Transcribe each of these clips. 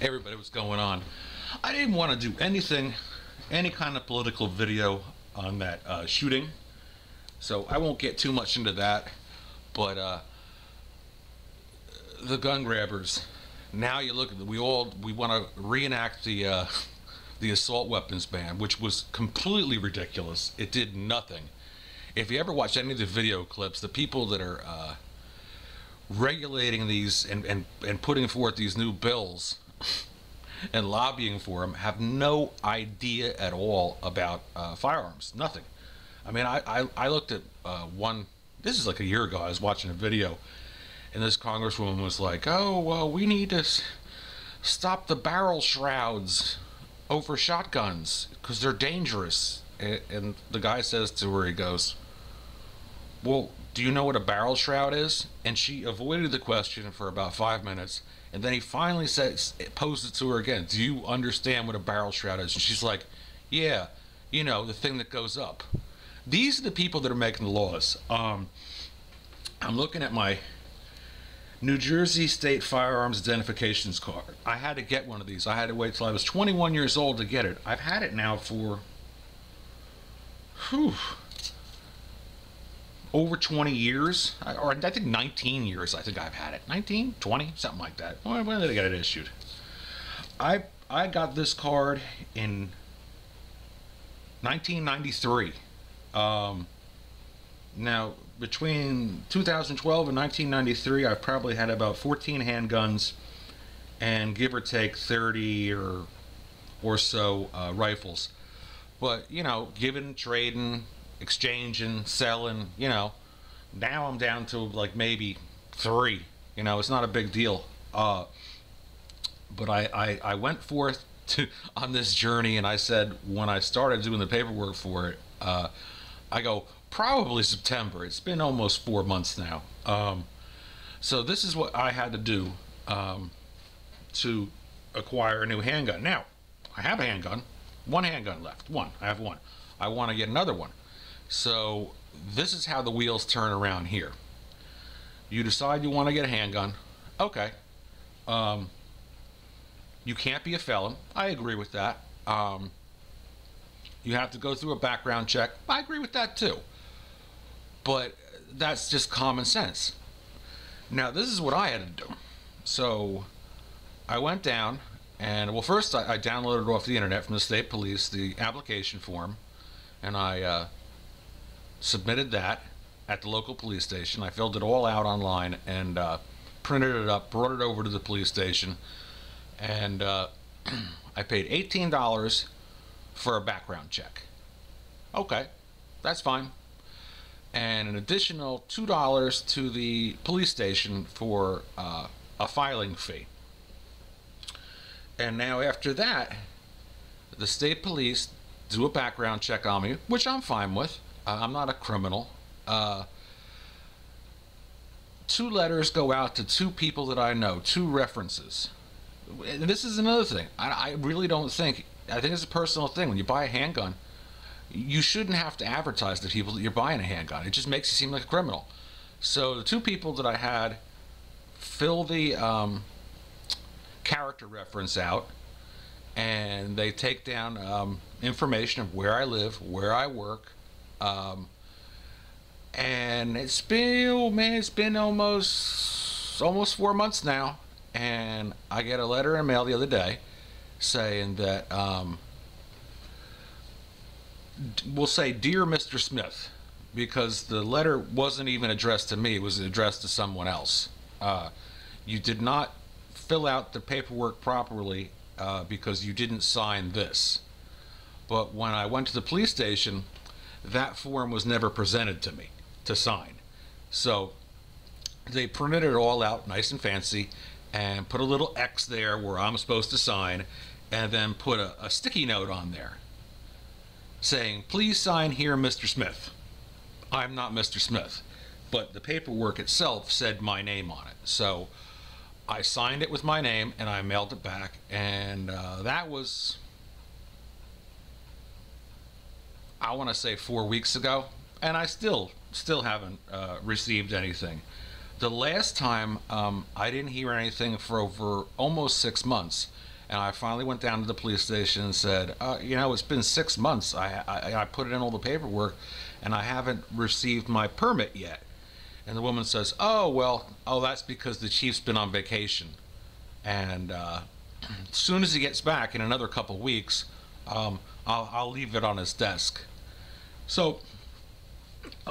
everybody was going on. I didn't want to do anything, any kind of political video on that shooting, so I won't get too much into that. But the gun grabbers. Now you look at we want to reenact the assault weapons ban, which was completely ridiculous. It did nothing. If you ever watch any of the video clips, the people that are regulating these and putting forth these new bills and lobbying for them have no idea at all about firearms. Nothing. I mean, I looked at one. This is like a year ago. I was watching a video, and this congresswoman was like, "Oh, well, we need to stop the barrel shrouds over shotguns because they're dangerous." And the guy says to her, he goes, "Well, do you know what a barrel shroud is?" And she avoided the question for about 5 minutes, and then he finally posed it to her again. "Do you understand what a barrel shroud is?" And she's like, "Yeah, you know, the thing that goes up." These are the people that are making the laws. I'm looking at my New Jersey State Firearms Identifications card. I had to get one of these. I had to wait till I was 21 years old to get it. I've had it now for over 20 years, or I think 19 years. I think I've had it. 19, 20, something like that. When did I get it issued? I got this card in 1993. Now, between 2012 and 1993, I've probably had about 14 handguns and give or take 30 or so rifles. But, you know, giving, trading, exchanging, selling, you know, now I'm down to like maybe 3. You know, it's not a big deal. But I went forth on this journey, and I said, when I started doing the paperwork for it, I go, probably September. It's been almost 4 months now. So this is what I had to do to acquire a new handgun. Now, I have a handgun. One handgun left. I have one. I want to get another one. So this is how the wheels turn around here. You decide you want to get a handgun. Okay. You can't be a felon. I agree with that. You have to go through a background check. I agree with that too. But that's just common sense. Now, this is what I had to do. So I went down and, well, first I downloaded off the internet from the state police the application form, and I submitted that at the local police station. I filled it all out online and printed it up, brought it over to the police station, and I paid $18 for a background check. Okay, that's fine. And an additional $2 to the police station for a filing fee. And now after that, the state police do a background check on me, which I'm fine with. I'm not a criminal. 2 letters go out to 2 people that I know, 2 references. And this is another thing. I really don't think, I think it's a personal thing. When you buy a handgun, you shouldn't have to advertise to people that you're buying a handgun. It just makes you seem like a criminal. So the 2 people that I had fill the character reference out, and they take down information of where I live, where I work, and it's been, oh man, it's been almost 4 months now, and I get a letter in mail the other day saying that we'll say, "Dear Mr. Smith," because the letter wasn't even addressed to me, it was addressed to someone else. You did not fill out the paperwork properly because you didn't sign this. But when I went to the police station, that form was never presented to me to sign. So they printed it all out nice and fancy and put a little X there where I'm supposed to sign, and then put a sticky note on there saying, "Please sign here, Mr. Smith." I'm not Mr. Smith, but the paperwork itself said my name on it. So I signed it with my name and I mailed it back, and that was, I want to say 4 weeks ago, and I still haven't received anything. The last time I didn't hear anything for over almost 6 months, And I finally went down to the police station and said, it's been 6 months. I put in all the paperwork, and I haven't received my permit yet. And the woman says, that's because the chief's been on vacation. And as soon as he gets back in another couple weeks, I'll leave it on his desk. So,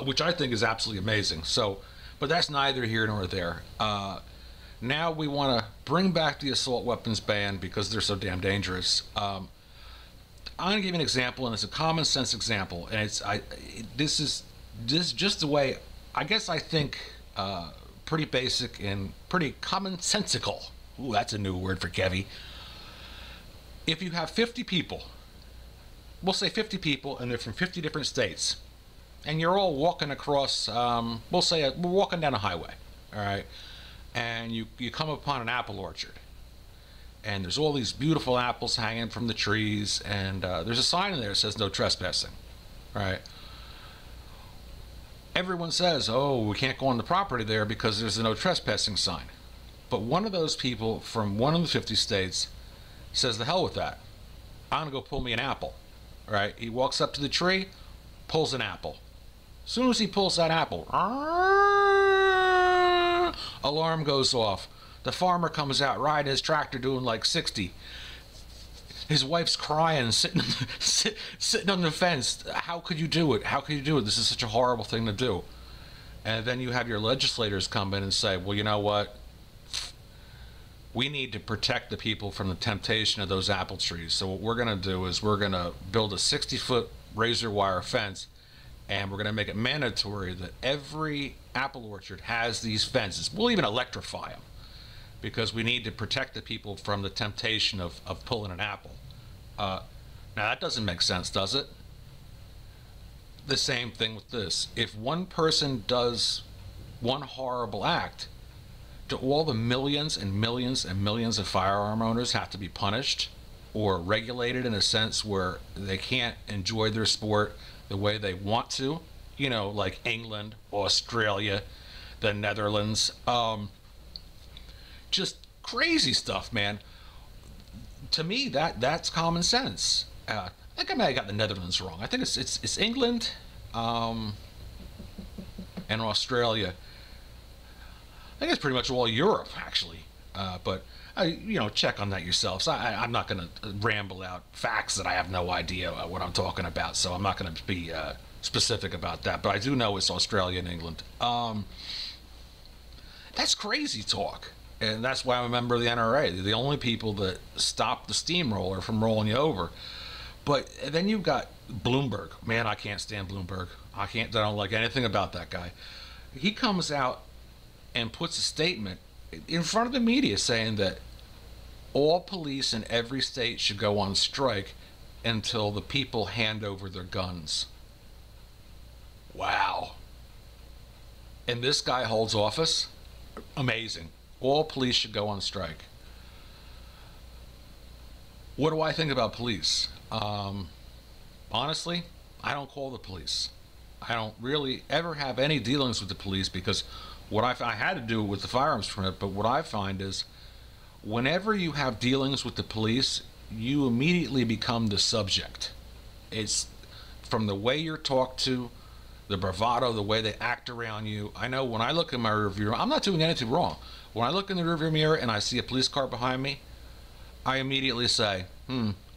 which I think is absolutely amazing. So, but that's neither here nor there. Now we want to bring back the assault weapons ban because they're so damn dangerous. I'm going to give you an example, and it's a common sense example, and this is just the way I guess I think. Pretty basic and pretty commonsensical. Ooh, that's a new word for Kevy. If you have 50 people, we'll say 50 people, and they're from 50 different states, and you're all walking across, we'll say we're walking down a highway, all right, and you come upon an apple orchard, and there's all these beautiful apples hanging from the trees, and there's a sign in there that says no trespassing, right? Everyone says, oh, we can't go on the property there because there's a no trespassing sign. But one of those people from one of the 50 states says, the hell with that. I'm going to go pull me an apple. All right? He walks up to the tree, pulls an apple. As soon as he pulls that apple, alarm goes off. The farmer comes out riding his tractor doing like 60. His wife's crying, sitting on the fence. How could you do it? How could you do it? This is such a horrible thing to do. And then you have your legislators come in and say, well, you know what? We need to protect the people from the temptation of those apple trees. So what we're going to do is we're going to build a 60-foot razor wire fence, and we're going to make it mandatory that every apple orchard has these fences. We'll even electrify them because we need to protect the people from the temptation of pulling an apple. Now that doesn't make sense, does it? The same thing with this. If one person does one horrible act, do all the millions and millions and millions of firearm owners have to be punished or regulated in a sense where they can't enjoy their sport the way they want to? You know, like England, Australia, the Netherlands. Just crazy stuff, man. To me, that's common sense. I think I may have got the Netherlands wrong. I think it's England and Australia. I think it's pretty much all Europe, actually. But check on that yourselves. I'm not going to ramble out facts that I have no idea what I'm talking about, so I'm not going to be specific about that. But I do know it's Australia and England. That's crazy talk. And that's why I'm a member of the NRA. They're the only people that stop the steamroller from rolling you over. But then you've got Bloomberg. Man, I can't stand Bloomberg. I don't like anything about that guy. He comes out and puts a statement in front of the media saying that all police in every state should go on strike until the people hand over their guns. Wow. And this guy holds office? Amazing. All police should go on strike. What do I think about police? Honestly, I don't call the police. I don't really ever have any dealings with the police because what I had to do with the firearms permit, but what I find is whenever you have dealings with the police, you immediately become the subject. It's from the way you're talked to, the bravado, the way they act around you. I know when I look in my rearview mirror, I'm not doing anything wrong. When I look in the rearview mirror and I see a police car behind me, I immediately say,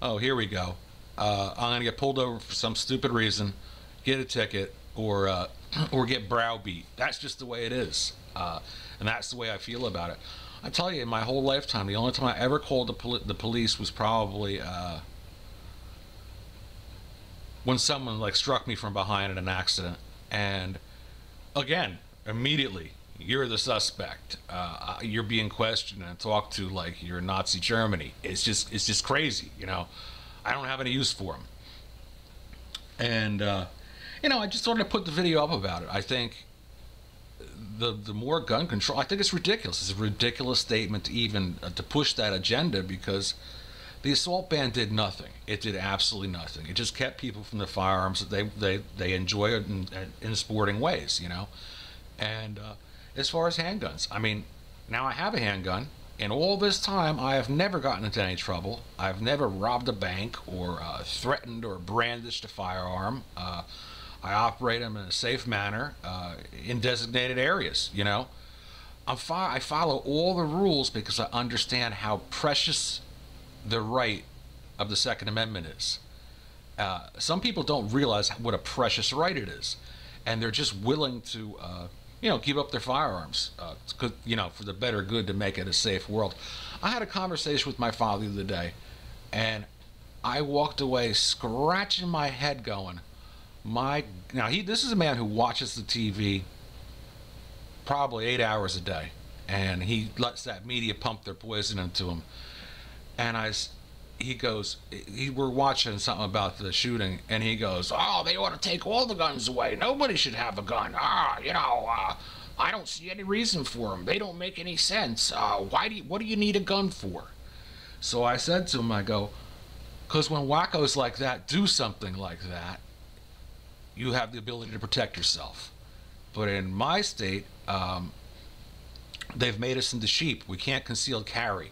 oh, here we go. I'm going to get pulled over for some stupid reason, get a ticket, or get browbeat. That's just the way it is. And that's the way I feel about it. I tell you, in my whole lifetime, the only time I ever called the police was probably when someone like struck me from behind in an accident. And again, immediately, you're the suspect. You're being questioned and talked to like you're Nazi Germany. It's just crazy, you know. I don't have any use for them. And I just wanted to put the video up about it. I think the more gun control, I think it's ridiculous. It's a ridiculous statement to even to push that agenda because the assault ban did nothing. It did absolutely nothing. It just kept people from the firearms that they enjoy it in sporting ways, you know. And as far as handguns, I mean, now I have a handgun. In all this time, I have never gotten into any trouble. I've never robbed a bank or threatened or brandished a firearm. I operate them in a safe manner in designated areas, you know. I follow all the rules because I understand how precious the right of the Second Amendment is. Some people don't realize what a precious right it is, and they're just willing to, give up their firearms, for the better good to make it a safe world. I had a conversation with my father the other day, and I walked away scratching my head, going, this is a man who watches the TV probably 8 hours a day, and he lets that media pump their poison into him. And we're watching something about the shooting, and he goes, "Oh, they ought to take all the guns away. Nobody should have a gun. I don't see any reason for them. They don't make any sense. What do you need a gun for?" So I said to him, I go, "Because when wackos like that do something like that, you have the ability to protect yourself. But in my state, they've made us into sheep. We can't concealed carry.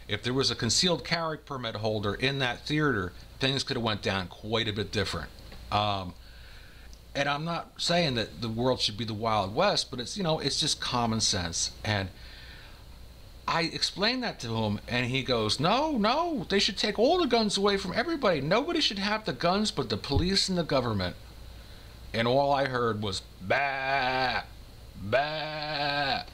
If there was a concealed carry permit holder in that theater, things could have went down quite a bit different." And I'm not saying that the world should be the Wild West, but it's just common sense. And I explained that to him, and he goes, no, they should take all the guns away from everybody. Nobody should have the guns but the police and the government. And all I heard was, bah, bah.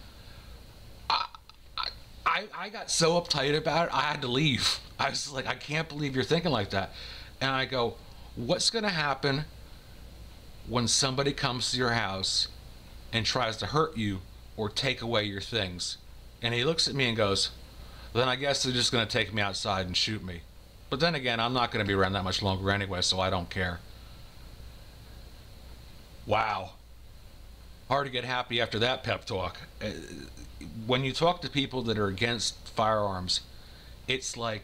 I got so uptight about it, I had to leave. I was like, I can't believe you're thinking like that. And I go, what's going to happen when somebody comes to your house and tries to hurt you or take away your things? And he looks at me and goes, then I guess they're just going to take me outside and shoot me. But then again, I'm not going to be around that much longer anyway, so I don't care. Wow. Hard to get happy after that pep talk. When you talk to people that are against firearms, it's like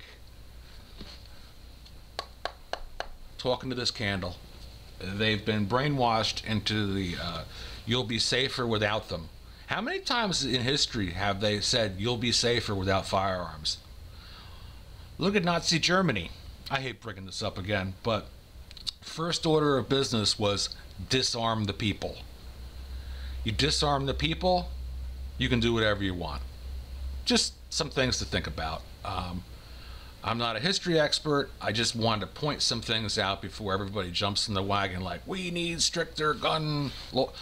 talking to this candle. They've been brainwashed into the you'll be safer without them. How many times in history have they said you'll be safer without firearms? Look at Nazi Germany. I hate bringing this up again, but first order of business was disarm the people. You disarm the people, you can do whatever you want. Just some things to think about. I'm not a history expert. I just wanted to point some things out before everybody jumps in the wagon like, we need stricter gun law.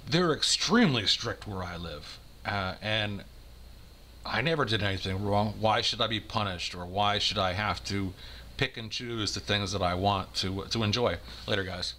They're extremely strict where I live. And I never did anything wrong. Why should I be punished? Or why should I have to pick and choose the things that I want to enjoy? Later, guys.